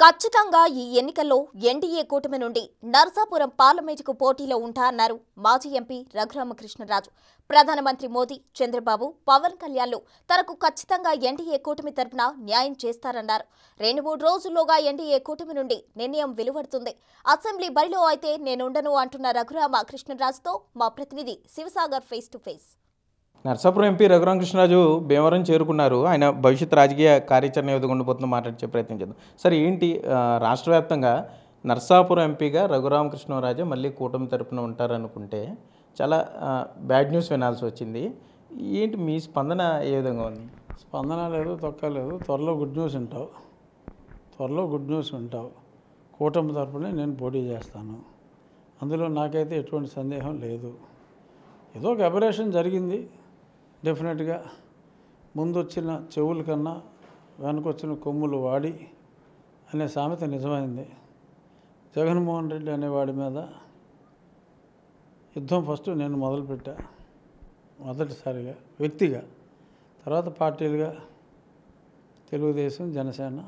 ఖచ్చితంగా ఈ ఎన్నికల్లో ఎన్డీఏ కూటమి నుండి నరసాపురం పార్లమెంటుకు పోటీలో ఉంటారన్నారు మాజీ ఎంపీ రఘురామకృష్ణరాజు. ప్రధానమంత్రి మోదీ, చంద్రబాబు, పవన్ కళ్యాణ్లు తనకు ఖచ్చితంగా ఎన్డీఏ కూటమి తరపున న్యాయం చేస్తారన్నారు. 2-3 రోజుల్లోగా ఎన్డీఏ కూటమి నుండి నిర్ణయం వెలువడుతుంది. అసెంబ్లీ బరిలో అయితే నేనుండను అంటున్న రఘురామకృష్ణరాజుతో మా ప్రతినిధి Shivasagar face to face. Narasapuram MP Raghurama Krishna Raju Bhimavaram చేరుకున్నారు. ఆయన భవిష్యత్ రాజకీయ కార్యాచరణ ఏదో ఉండబోతుందో మాట్లాడే ప్రయత్నం చేద్దాం. సరే, ఏంటి రాష్ట్ర వ్యాప్తంగా నరసాపురం ఎంపీగా రఘురామకృష్ణరాజు మళ్ళీ కూటమి తరపున ఉంటారనుకుంటే చాలా బ్యాడ్ న్యూస్ వినాల్సి వచ్చింది. ఏంటి మీ స్పందన ఏ విధంగా ఉంది? స్పందన లేదు, తొక్కలేదు. త్వరలో గుడ్ న్యూస్ వింటావు. కూటమి తరపునే నేను పోటీ చేస్తాను. అందులో నాకైతే ఎటువంటి సందేహం లేదు. ఏదో ఒక అబరేషన్ జరిగింది. డెఫినెట్గా ముందొచ్చిన చెవుల కన్నా వెనకొచ్చిన కొమ్ములు వాడి అనే సామెత నిజమైంది. జగన్మోహన్ రెడ్డి అనేవాడి మీద యుద్ధం ఫస్ట్ నేను మొదలుపెట్టా, మొదటిసారిగా వ్యక్తిగా. తర్వాత పార్టీలుగా తెలుగుదేశం, జనసేన.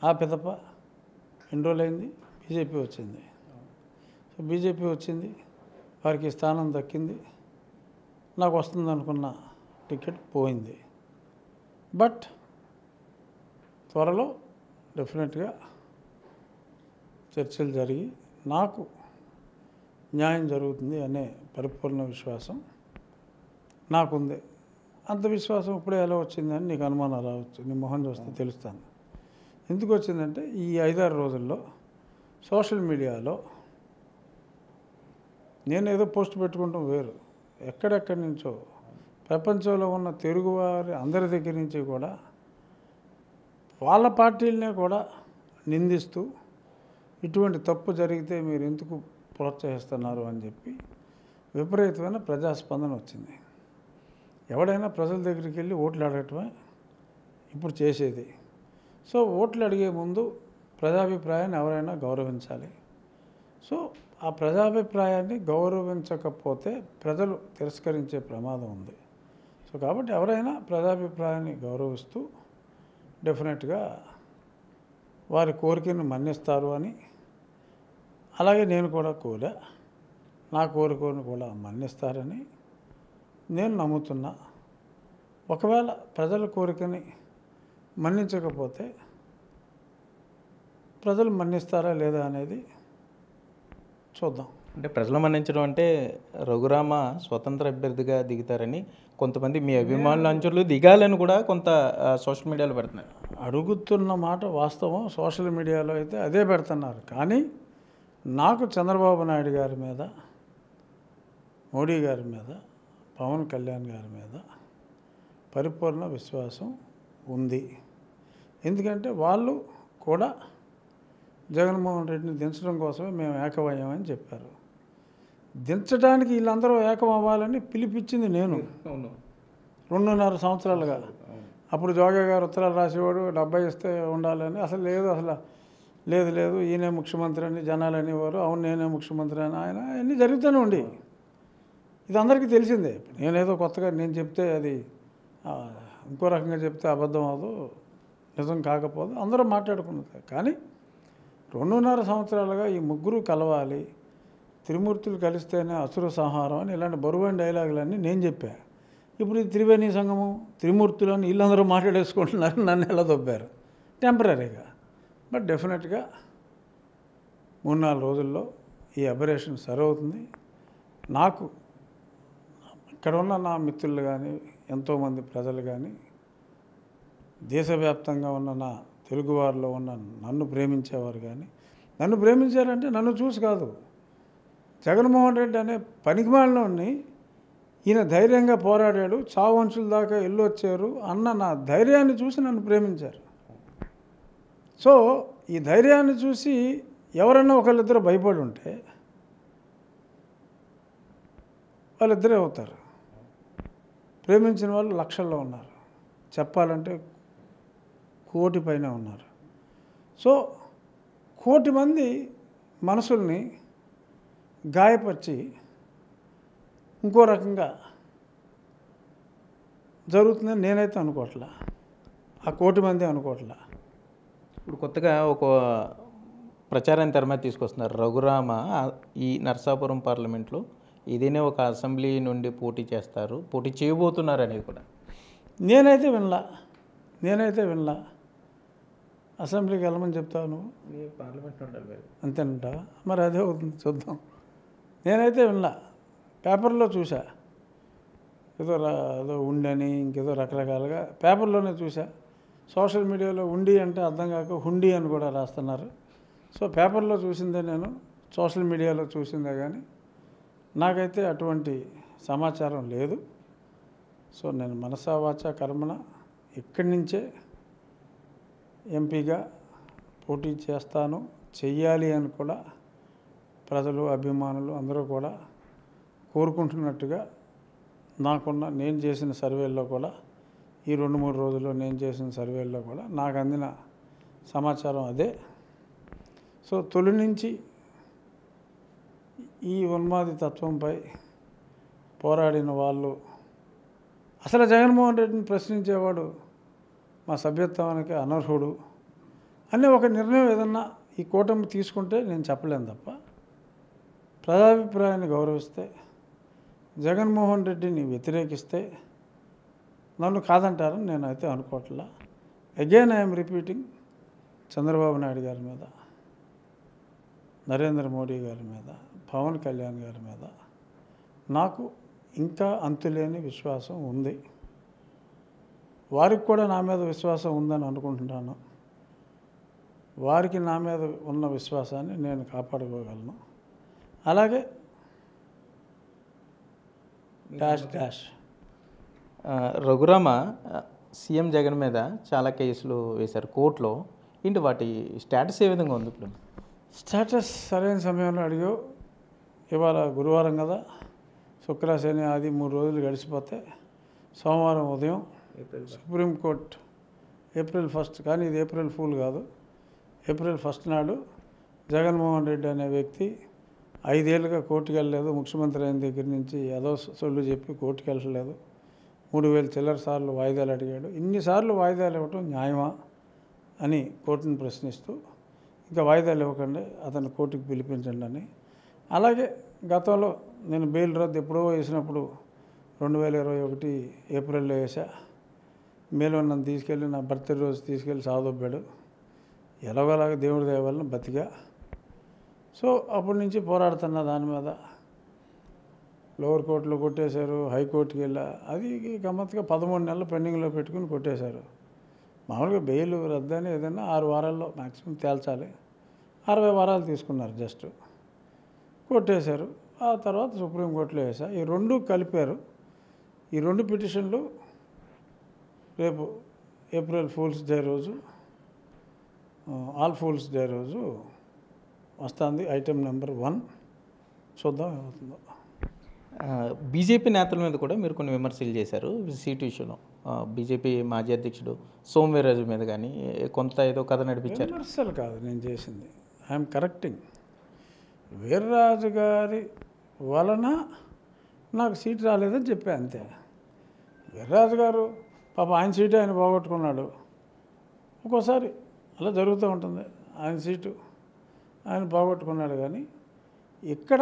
ఆ పిదప ఎన్ని రోజులైంది బీజేపీ వచ్చింది. సో బీజేపీ వచ్చింది, వారికి స్థానం దక్కింది. నాకు వస్తుంది అనుకున్న టికెట్ పోయింది. బట్ త్వరలో డెఫినెట్గా చర్చలు జరిగి నాకు న్యాయం జరుగుతుంది అనే పరిపూర్ణ విశ్వాసం నాకుంది. అంత విశ్వాసం ఇప్పుడే ఎలా వచ్చిందని నీకు అనుమానం రావచ్చు. నీ మొహం చూస్తే తెలుస్తాను ఎందుకు వచ్చిందంటే, ఈ 5-6 రోజుల్లో సోషల్ మీడియాలో నేనేదో పోస్ట్ పెట్టుకుంటాం వేరు, ఎక్కడెక్కడి నుంచో ప్రపంచంలో ఉన్న తెలుగువారి అందరి దగ్గర నుంచి కూడా వాళ్ళ పార్టీలనే కూడా నిందిస్తూ ఇటువంటి తప్పు జరిగితే మీరు ఎందుకు ప్రోత్సహిస్తున్నారు అని చెప్పి విపరీతమైన ప్రజాస్పందన వచ్చింది. ఎవడైనా ప్రజల దగ్గరికి వెళ్ళి ఓట్లు అడగటమే ఇప్పుడు చేసేది. సో ఓట్లు అడిగే ముందు ప్రజాభిప్రాయాన్ని ఎవరైనా గౌరవించాలి. సో ఆ ప్రజాభిప్రాయాన్ని గౌరవించకపోతే ప్రజలు తిరస్కరించే ప్రమాదం ఉంది. సో కాబట్టి ఎవరైనా ప్రజాభిప్రాయాన్ని గౌరవిస్తూ డెఫినెట్గా వారి కోరికను మన్నిస్తారు అని, అలాగే నేను కూడా కోరా, నా కోరికను కూడా మన్నిస్తారని నేను నమ్ముతున్నా. ఒకవేళ ప్రజల కోరికని మన్నించకపోతే ప్రజలు మన్నిస్తారా లేదా అనేది చూద్దాం. అంటే ప్రజలు మన్నించడం అంటే రఘురామ స్వతంత్ర అభ్యర్థిగా దిగుతారని కొంతమంది మీ అభిమానుల అంచులు దిగాలని కూడా కొంత సోషల్ మీడియాలో పెడుతున్నారు. అడుగుతున్న మాట వాస్తవం. సోషల్ మీడియాలో అయితే అదే పెడుతున్నారు. కానీ నాకు చంద్రబాబు నాయుడు గారి మీద, మోడీ గారి మీద, పవన్ కళ్యాణ్ గారి మీద పరిపూర్ణ విశ్వాసం ఉంది. ఎందుకంటే వాళ్ళు కూడా జగన్మోహన్ రెడ్డిని దించడం కోసమే మేము ఏకమయ్యామని చెప్పారు. దించడానికి వీళ్ళందరూ ఏకం అవ్వాలని పిలిపించింది నేను 2.5 సంవత్సరాలుగా. అప్పుడు జోగే గారు ఉత్తరాలు రాసేవాడు, 70 ఇస్తే ఉండాలని. అసలు లేదు ఈయనే ముఖ్యమంత్రి అని జనాలు అనేవారు. అవును నేనే ముఖ్యమంత్రి అని ఆయన అన్నీ జరుగుతూనే ఉండి ఇది అందరికీ తెలిసిందే. నేనేదో కొత్తగా నేను చెప్తే అది ఇంకో రకంగా చెప్తే అబద్ధం అవ్వదు, నిజం కాకపోదు, అందరూ మాట్లాడుకున్నది. కానీ 2.5 సంవత్సరాలుగా ఈ ముగ్గురు కలవాలి, త్రిమూర్తులు కలిస్తేనే అసుర సంహారం అని ఇలాంటి బరువైన డైలాగులన్నీ నేను చెప్పా. ఇప్పుడు ఈ త్రివేణి సంగమం, త్రిమూర్తులు అని వీళ్ళందరూ మాట్లాడేసుకుంటున్నారు, నన్ను ఎలా దొబ్బారు టెంపరీగా. బట్ డెఫినెట్గా 3-4 రోజుల్లో ఈ అబరేషన్ సరవుతుంది. నాకు ఇక్కడ ఉన్న నా మిత్రులు కానీ, ఎంతోమంది ప్రజలు కానీ, దేశవ్యాప్తంగా ఉన్న నా తెలుగువారిలో ఉన్న నన్ను ప్రేమించేవారు కానీ, నన్ను ప్రేమించారంటే నన్ను చూసి కాదు, జగన్మోహన్ రెడ్డి అనే పనికిమాలినోడిని ఈయన ధైర్యంగా పోరాడాడు, చావంచుల దాకా వెళ్ళొచ్చారు అన్న నా ధైర్యాన్ని చూసి నన్ను ప్రేమించారు. సో ఈ ధైర్యాన్ని చూసి ఎవరన్నా ఒకళ్ళిద్దరు భయపడి ఉంటే వాళ్ళిద్దరే అవుతారు. ప్రేమించిన వాళ్ళు లక్షల్లో ఉన్నారు, చెప్పాలంటే 1 కోటి పైన ఉన్నారు. సో 1 కోటి మంది మనసుల్ని గాయపరిచి ఇంకో రకంగా జరుగుతుందని నేనైతే అనుకోవట్లా. ఆ 1 కోటి మంది అనుకోవట్లా. ఇప్పుడు కొత్తగా ఒక ప్రచారాన్ని తెర మీద తీసుకొస్తున్నారు. రఘురామ ఈ నరసాపురం పార్లమెంట్లో ఇదేనే ఒక అసెంబ్లీ నుండి పోటీ చేస్తారు, పోటీ చేయబోతున్నారు అనేది కూడా. నేనైతే వినలా. అసెంబ్లీకి వెళ్ళమని చెప్తావు నువ్వు, పార్లమెంట్ ఉండాలి. అంతేనంట. మరి అదే అవుతుంది, చూద్దాం. నేనైతే వినలా. పేపర్లో చూసా, ఏదో ఉండని ఇంకేదో రకరకాలుగా పేపర్లోనే చూసా. సోషల్ మీడియాలో ఉండి అంటే అర్థం కాక హుండీ అని కూడా రాస్తున్నారు. సో పేపర్లో చూసిందే నేను, సోషల్ మీడియాలో చూసిందే, కానీ నాకైతే అటువంటి సమాచారం లేదు. సో నేను మనసా వాచా కర్మన ఇక్కడి నుంచే ఎంపీగా పోటీ చేస్తాను, చెయ్యాలి అని కూడా ప్రజలు, అభిమానులు అందరూ కూడా కోరుకుంటున్నట్టుగా నేను చేసిన సర్వేల్లో కూడా, ఈ 2-3 రోజుల్లో నేను చేసిన సర్వేల్లో కూడా నాకు అందిన సమాచారం అదే. సో తొలి నుంచి ఈ ఉన్మాది తత్వంపై పోరాడిన వాళ్ళు, అసలు జగన్మోహన్ రెడ్డిని ప్రశ్నించేవాడు మా సభ్యత్వానికి అనర్హుడు అనే ఒక నిర్ణయం ఏదన్నా ఈ కూటమి తీసుకుంటే నేను చెప్పలేను తప్ప, ప్రజాభిప్రాయాన్ని గౌరవిస్తే, జగన్మోహన్ రెడ్డిని వ్యతిరేకిస్తే నన్ను కాదంటారని నేనైతే అనుకోవట్లా. Again I'm repeating, Chandrababu Naidu గారి మీద, నరేంద్ర మోడీ గారి మీద, పవన్ కళ్యాణ్ గారి మీద నాకు ఇంకా అంతులేని విశ్వాసం ఉంది. వారికి కూడా నా మీద విశ్వాసం ఉందని అనుకుంటున్నాను. వారికి నా మీద ఉన్న విశ్వాసాన్ని నేను కాపాడుకోగలను. అలాగే డాష్ రఘురామ సీఎం జగన్ మీద చాలా కేసులు వేశారు కోర్టులో. ఏంటి వాటి స్టేటస్ ఏ విధంగా ఉంది ఇప్పుడు? స్టేటస్ సరైన సమయంలో అడిగావు. ఇవాళ గురువారం కదా, శుక్ర, శని, ఆది 3 రోజులు గడిచిపోతే సోమవారం ఉదయం సుప్రీంకోర్టు ఏప్రిల్ 1 కానీ ఇది ఏప్రిల్ ఫూల్ కాదు, ఏప్రిల్ 1 నాడు జగన్మోహన్ రెడ్డి అనే వ్యక్తి 5 ఏళ్ళుగా కోర్టుకు వెళ్ళలేదు. ముఖ్యమంత్రి అయిన దగ్గర నుంచి ఏదో సొల్లు చెప్పి కోర్టుకు వెళ్ళలేదు. 3000 చిల్లర సార్లు వాయిదాలు అడిగాడు. ఇన్నిసార్లు వాయిదాలు ఇవ్వటం న్యాయమా అని కోర్టును ప్రశ్నిస్తూ, ఇంకా వాయిదాలు ఇవ్వకండి, అతను కోర్టుకు పిలిపించండి అని. అలాగే గతంలో నేను బెయిల్ రద్దు ఎప్పుడో వేసినప్పుడు 2021 ఏప్రిల్లో వేసా. మేలో నన్ను తీసుకెళ్ళి నా బర్త్డే రోజు తీసుకెళ్ళి సాదొబ్బాడు. ఎలాగోలాగా దేవుడి దయ వలన బతిగా. సో అప్పటి నుంచి పోరాడుతున్న దాని మీద లోవర్ కోర్టులో కొట్టేశారు, హైకోర్టుకి వెళ్ళా. అది గమ్మత్తుగా 13 నెలలు పెండింగ్లో పెట్టుకుని కొట్టేశారు. మామూలుగా బెయిల్ రద్దు అని ఏదైనా 6 వారాల్లో మ్యాక్సిమం తేల్చాలి, 60 వారాలు తీసుకున్నారు, జస్ట్ కొట్టేశారు. ఆ తర్వాత సుప్రీంకోర్టులో వేసా. ఈ 2 కలిపారు. ఈ 2 పిటిషన్లు రేపు ఏప్రిల్ ఫూల్స్ డే రోజు, ఆల్ ఫూల్స్ డే రోజు వస్తుంది ఐటెం నెంబర్ 1. చూద్దాం ఏమవుతుందో. బీజేపీ నేతల మీద కూడా మీరు కొన్ని విమర్శలు చేశారు సీటు విషయంలో. బీజేపీ మాజీ అధ్యక్షుడు సోమవీర్రాజు మీద కానీ కొంత ఏదో కథ నడిపించారు. విమర్శలు కాదు నేను చేసింది, ఐఎమ్ కరెక్టింగ్. వీర్రాజు గారి వలన నాకు సీటు రాలేదని చెప్పా, అంతే. వీర్రాజు గారు పాప ఆయన సీటు ఆయన పోగొట్టుకున్నాడు. ఒక్కోసారి అలా జరుగుతూ ఉంటుంది. ఆయన సీటు ఆయన పోగొట్టుకున్నాడు. కానీ ఇక్కడ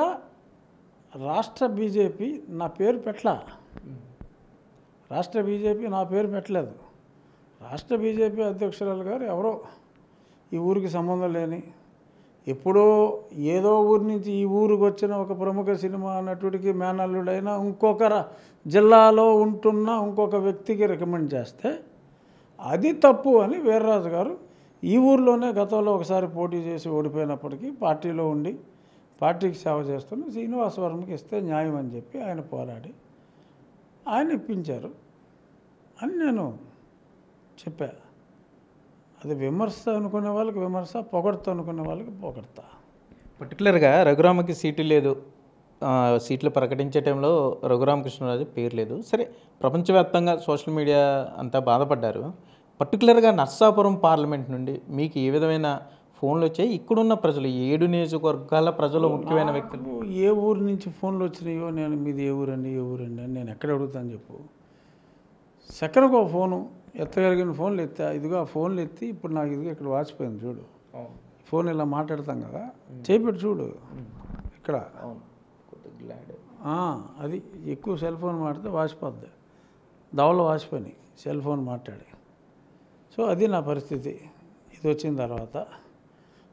రాష్ట్ర బీజేపీ నా పేరు పెట్టలా. రాష్ట్ర బీజేపీ నా పేరు పెట్టలేదు. రాష్ట్ర బీజేపీ అధ్యక్షురాలు గారు ఎవరో ఈ ఊరికి సంబంధం లేని, ఎప్పుడో ఏదో ఊరి నుంచి ఈ ఊరికి వచ్చిన ఒక ప్రముఖ సినిమా నటుడికి మేనల్లుడైన ఇంకొక జిల్లాలో ఉంటున్న ఇంకొక వ్యక్తికి రికమెండ్ చేస్తే అది తప్పు అని వీర్రాజు గారు ఈ ఊరిలోనే గతంలో ఒకసారి పోటీ చేసి ఓడిపోయినప్పటికీ పార్టీలో ఉండి పార్టీకి సేవ చేస్తున్న శ్రీనివాసవరంకి ఇస్తే న్యాయం అని చెప్పి ఆయన పోరాడి ఆయన ఇప్పించారు అని నేను చెప్పా. అది విమర్శ అనుకునే వాళ్ళకి విమర్శ, పొగడతా అనుకునే వాళ్ళకి పొగడతా. పర్టికులర్గా రఘురామకి సీటు లేదు, సీట్లు ప్రకటించే టైంలో రఘురామకృష్ణరాజు పేరు లేదు. సరే, ప్రపంచవ్యాప్తంగా సోషల్ మీడియా అంతా బాధపడ్డారు. పర్టికులర్గా నర్సాపురం పార్లమెంట్ నుండి మీకు ఏ విధమైన ఫోన్లు వచ్చాయి? ఇక్కడున్న ప్రజలు, 7 నియోజకవర్గాల ప్రజలు, ముఖ్యమైన వ్యక్తులు ఏ ఊరు నుంచి ఫోన్లు వచ్చినాయో, నేను మీది ఏ ఊరండి అని నేను ఎక్కడ అడుగుతాను చెప్పు. సెకండ్కి ఒక ఫోను, ఎత్తగలిగిన ఫోన్లు ఎత్తా, ఇదిగో ఆ ఫోన్లు ఎత్తి ఇప్పుడు నాకు ఇదిగో ఇక్కడ వాచిపోయింది చూడు, ఫోన్ ఇలా మాట్లాడతాం కదా, చేపెట్టి చూడు ఇక్కడ, అది ఎక్కువ సెల్ ఫోన్ మాట్లాడితే వాచిపోద్ది, దవడలో వాచిపోయి సెల్ ఫోన్ మాట్లాడి. సో అది నా పరిస్థితి. ఇది వచ్చిన తర్వాత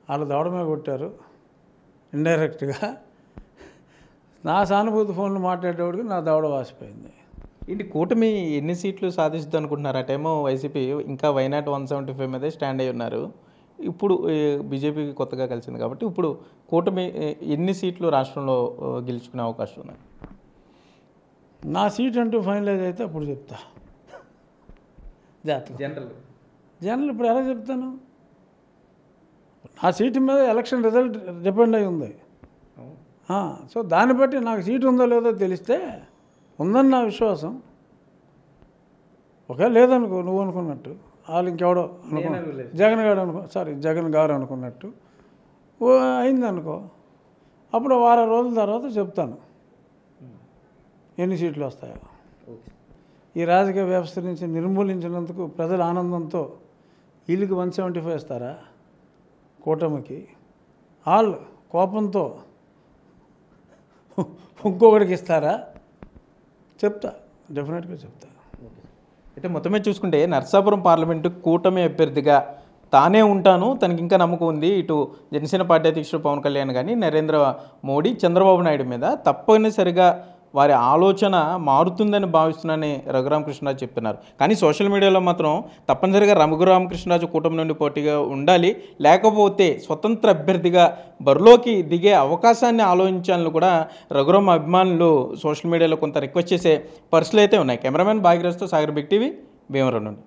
వాళ్ళు దవడ మీద కొట్టారు ఇండైరెక్ట్గా. నా సానుభూతి ఫోన్లు మాట్లాడేవాడికి నా దవడ వాసిపోయింది. ఏంటి కూటమి ఎన్ని సీట్లు సాధిస్తుంది అనుకుంటున్నారు? అటేమో వైసీపీ ఇంకా వైనాట్ 175 మీదే స్టాండ్ అయి ఉన్నారు. ఇప్పుడు బీజేపీకి కొత్తగా కలిసింది కాబట్టి ఇప్పుడు కూటమి ఎన్ని సీట్లు రాష్ట్రంలో గెలుచుకునే అవకాశం ఉన్నాయి? నా సీట్ అంటూ ఫైనలైజ్ అయితే అప్పుడు చెప్తా. జనరల్ ఇప్పుడు ఎలా చెప్తాను? నా సీటు మీద ఎలక్షన్ రిజల్ట్ డిపెండ్ అయి ఉంది. సో దాన్ని బట్టి నాకు సీటు ఉందో లేదో తెలిస్తే ఉందని నా విశ్వాసం. ఒకవేళ లేదనుకో, నువ్వు అనుకున్నట్టు వాళ్ళు ఇంకెవడో జగన్ గారు అనుకున్నట్టు అయిందనుకో, అప్పుడు వారం రోజుల తర్వాత చెప్తాను ఎన్ని సీట్లు వస్తాయో. ఈ రాజకీయ వ్యవస్థ నుంచి నిర్మూలించినందుకు ప్రజల ఆనందంతో వీళ్ళకి 175 ఇస్తారా, కూటమికి వాళ్ళు కోపంతో ఇంకొకటికి ఇస్తారా చెప్తా, డెఫినెట్గా చెప్తా. అయితే మొత్తమే చూసుకుంటే నర్సాపురం పార్లమెంటు కూటమి అభ్యర్థిగా తానే ఉంటాను, తనకి ఇంకా నమ్మకం ఉంది. ఇటు జనసేన పార్టీ అధ్యక్షుడు పవన్ కళ్యాణ్ కానీ నరేంద్ర మోడీ చంద్రబాబు నాయుడు మీద తప్పనిసరిగా వారి ఆలోచన మారుతుందని భావిస్తున్నానని రఘురామకృష్ణరాజు చెప్తున్నారు. కానీ సోషల్ మీడియాలో మాత్రం తప్పనిసరిగా రఘురామకృష్ణరాజు కూటమి నుండి పోటీగా ఉండాలి, లేకపోతే స్వతంత్ర అభ్యర్థిగా బరిలోకి దిగే అవకాశాన్ని ఆలోచించాలని కూడా రఘురామ అభిమానులు సోషల్ మీడియాలో కొంత రిక్వెస్ట్ చేసే పరిస్థితులు అయితే ఉన్నాయి. కెమెరామెన్ భాగ్యరాజ్తో సాగర్ బిగ్ టీవీ భీమవరం నుండి.